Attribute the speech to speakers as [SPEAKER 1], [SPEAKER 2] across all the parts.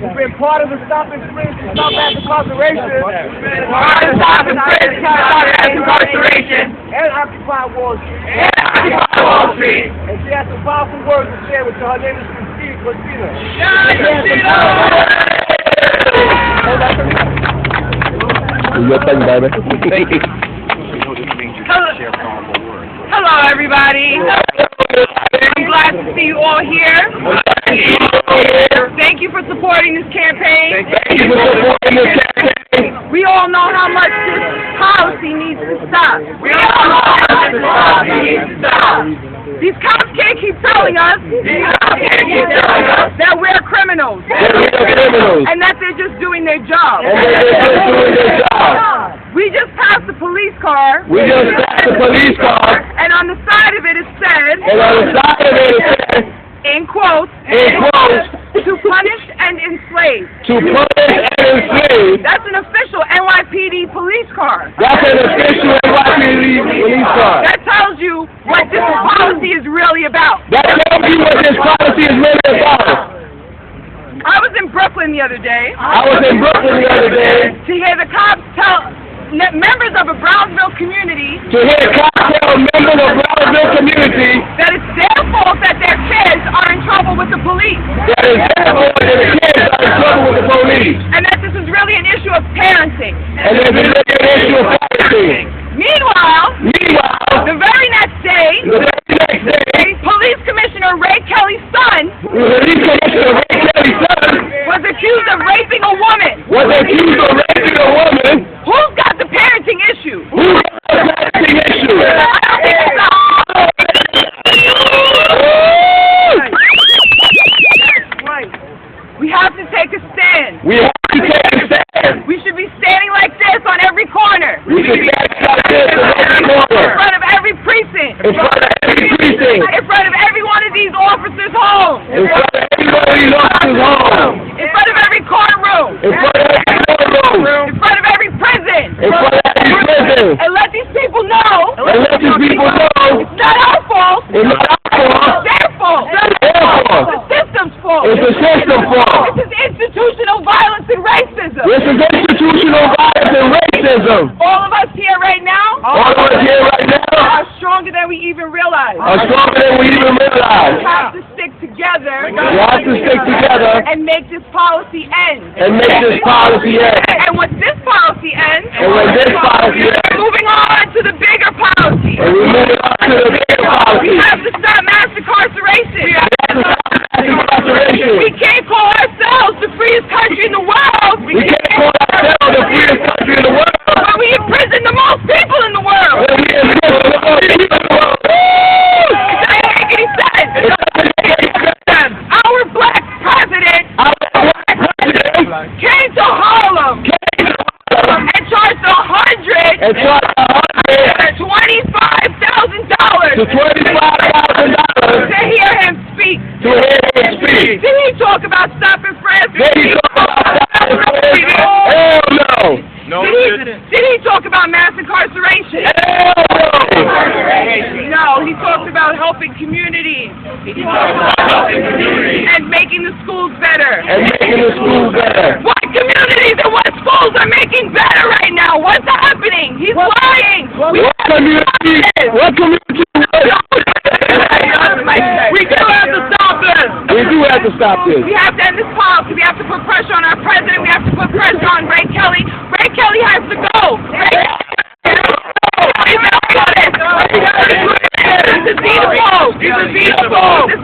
[SPEAKER 1] We've been part of the Stop and Frisk, Stop Mass Incarceration.
[SPEAKER 2] Part of the Stop and Frisk, Stop Mass Incarceration.
[SPEAKER 1] And Occupy Wall Street.
[SPEAKER 2] And Occupy Wall Street.
[SPEAKER 1] And she has some powerful words to share with you. Her name is Christina.
[SPEAKER 2] Christina!
[SPEAKER 3] Your thing, baby. Thank you.
[SPEAKER 2] Hello, everybody. I'm glad to see you all here. Thank you for supporting this campaign.
[SPEAKER 3] Thank you for supporting this campaign.
[SPEAKER 2] We all know how much this policy needs to stop. These cops can't keep telling us that we're criminals. And that they're just doing their job. We just passed the police car. And on the side of it said, in quotes, to punish and enslave. That's an official NYPD police car. That tells you what this policy is really about. I was in Brooklyn the other day. To hear the cops tell members of a Brownsville community that it's their fault that their kids are in trouble with the police. And that this is really an issue of parenting. Meanwhile, the very next day, Police Commissioner Ray Kelly's son was accused of raping a woman. Who's got the parenting issue? We have to take a stand. We should be standing like this on every corner. In front of every precinct. In front of every one of these officers' homes. In front of every courtroom. In front of every prison. And let these people know. It's not our fault. It's their fault. It's the system's fault. This is institutional violence and racism. All of us here right now are stronger than we even realize. We have to stick together. And make this policy end. And once this policy ends, moving on to the bigger policy. We have to stop mass incarceration. We can't call ourselves the freest country in the world. When we imprison the most people in the world. It doesn't make any sense. Our black president came to Harlem and charged $125,000 to hear him speak. Did he talk about Stop and Frisk? Did he talk about mass incarceration? No, he talked about helping communities. And making the schools better. What communities and what schools are making better right now? What's happening? He's lying.
[SPEAKER 3] What community?
[SPEAKER 2] We do have to stop this. We have to end this policy. We have to put pressure on our president. We have to put pressure on Ray Kelly. Ray Kelly has to go. He's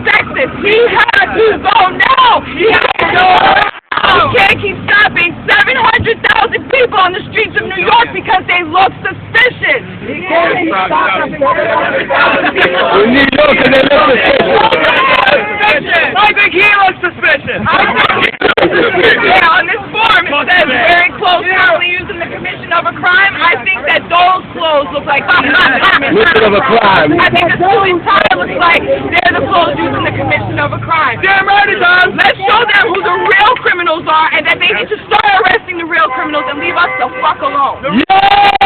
[SPEAKER 2] sexist. He has to go now. He has to go. We can't keep stopping 700,000 people on the streets of New York because they look suspicious. We can't keep stopping 700,000 people.
[SPEAKER 1] I think he looks suspicious.
[SPEAKER 2] Yeah, on this form it says very close currently using the commission of a crime. I think that those clothes look like
[SPEAKER 3] Commission of a crime.
[SPEAKER 2] I think the suit and tie looks like they're the clothes using the commission of a crime.
[SPEAKER 1] Damn right it does.
[SPEAKER 2] Let's show them who the real criminals are and that they need to start arresting the real criminals and leave us the fuck alone.
[SPEAKER 3] Yeah!